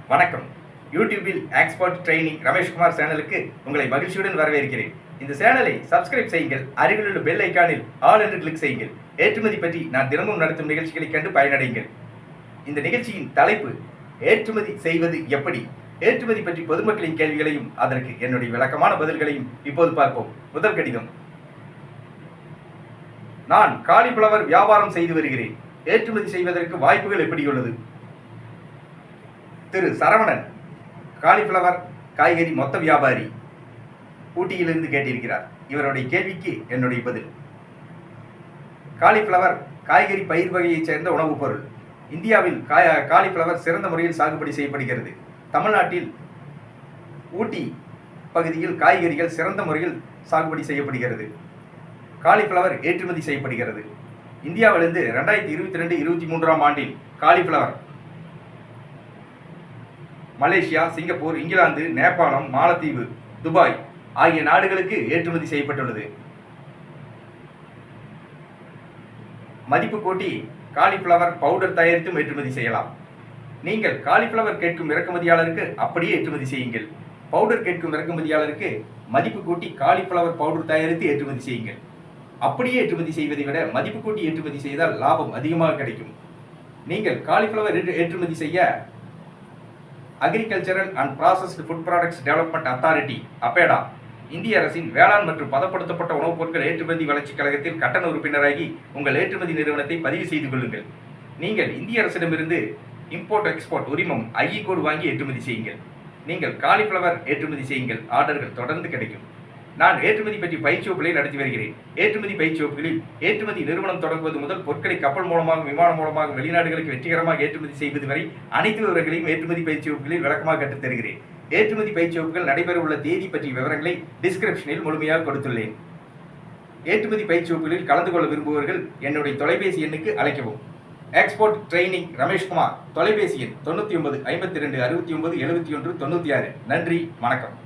வணக்கம். யூடியூபில் expert training Rameshkumar சேனலுக்கு உங்களை மகிழ்ச்சியுடன் வரவேற்கிறேன். இந்த சேனலை சப்ஸ்கிரைப் செய்யுங்கள். அருகிலுள்ள பெல் ஐக்கானில் ஆல் என்று கிளிக் செய்யுங்கள். ஏற்றுமதி பற்றி நான் தினமும் நடத்தும் நிகழ்ச்சிகளை கண்டு பயனடையுங்கள். இந்த நிகழ்ச்சியின் தலைப்பு ஏற்றுமதி செய்வது எப்படி. ஏற்றுமதி பற்றி பொதுமக்களின் கேள்விகளையும் அதற்கு என்னுடைய விளக்கமான பதில்களையும் இப்போது பார்ப்போம். முதல் கடிதம். நான் காலிஃப்ளவர் வியாபாரம் செய்து வருகிறேன். ஏற்றுமதி செய்வதற்கு வாய்ப்புகள் எப்படி உள்ளது? திரு சரவணன், காலிஃப்ளவர் காய்கறி மொத்த வியாபாரி, ஊட்டியிலிருந்து கேட்டிருக்கிறார். இவருடைய கேள்விக்கு என்னுடைய பதில். காலிஃப்ளவர் காய்கறி பயிர் வகையைச் சேர்ந்த உணவுப் பொருள். இந்தியாவில் காலிஃப்ளவர் சிறந்த முறையில் சாகுபடி செய்யப்படுகிறது. தமிழ்நாட்டில் ஊட்டி பகுதியில் காய்கறிகள் சிறந்த முறையில் சாகுபடி செய்யப்படுகிறது. காலிஃப்ளவர் ஏற்றுமதி செய்யப்படுகிறது. இந்தியாவிலிருந்து 2022-23 ஆண்டில் காலிஃப்ளவர் மலேசியா, சிங்கப்பூர், இங்கிலாந்து, நேபாளம், மாலத்தீவு, துபாய் ஆகிய நாடுகளுக்கு ஏற்றுமதி செய்யப்பட்டுள்ளது. மதிப்பு கூட்டி காலிஃப்ளவர் பவுடர் தயாரித்தும் ஏற்றுமதி செய்யலாம். நீங்கள் காலிஃப்ளவர் கேட்கும் இறக்குமதியாளருக்கு அப்படியே ஏற்றுமதி செய்யுங்கள். பவுடர் கேட்கும் இறக்குமதியாளருக்கு மதிப்பு கூட்டி காலிஃப்ளவர் பவுடர் தயாரித்து ஏற்றுமதி செய்யுங்கள். அப்படியே ஏற்றுமதி செய்வதை விட மதிப்பு கூட்டி ஏற்றுமதி செய்தால் லாபம் அதிகமாக கிடைக்கும். நீங்கள் காலிஃப்ளவர் ஏற்றுமதி செய்ய agricultural and processed food products development authority APEDA, இந்திய அரசின் வேளாண் மற்றும் பதப்படுத்தப்பட்ட உணவுப் பொருட்கள் ஏற்றுமதி வளர்ச்சிக் கழகத்தில் கட்டண உறுப்பினராகி உங்கள் ஏற்றுமதி நிறுவனத்தை பதிவு செய்து கொள்ளுங்கள். நீங்கள் இந்திய அரசிடமிருந்து இம்போர்ட் எக்ஸ்போர்ட் உரிமம் ஐஇ கோடு வாங்கி ஏற்றுமதி செய்யுங்கள். நீங்கள் காலிஃப்ளவர் ஏற்றுமதி செய்யுங்கள். ஆர்டர்கள் தொடர்ந்து கிடைக்கும். நான் ஏற்றுமதி பற்றி பயிற்சி வகுப்புகளை நடத்தி வருகிறேன். ஏற்றுமதி பயிற்சி வகுப்புகளில் ஏற்றுமதி நிறுவனம் தொடங்குவது முதல் பொருட்களை கப்பல் மூலமாக, விமானம் மூலமாக வெளிநாடுகளுக்கு வெற்றிகரமாக ஏற்றுமதி செய்வது வரை அனைத்து விவரங்களையும் ஏற்றுமதி பயிற்சி வகுப்புகளில் விளக்கமாக கற்றுத் தருகிறேன். ஏற்றுமதி பயிற்சி வகுப்புகள் நடைபெற உள்ள தேதி பற்றிய விவரங்களை டிஸ்கிரிப்ஷனில் முழுமையாக கொடுத்துள்ளேன். ஏற்றுமதி பயிற்சி வகுப்புகளில் கலந்து கொள்ள விரும்புபவர்கள் என்னுடைய தொலைபேசி எண்ணுக்கு அழைக்கவும். Export training Rameshkumar. தொலைபேசி எண் 99 52 69 71 96. நன்றி, வணக்கம்.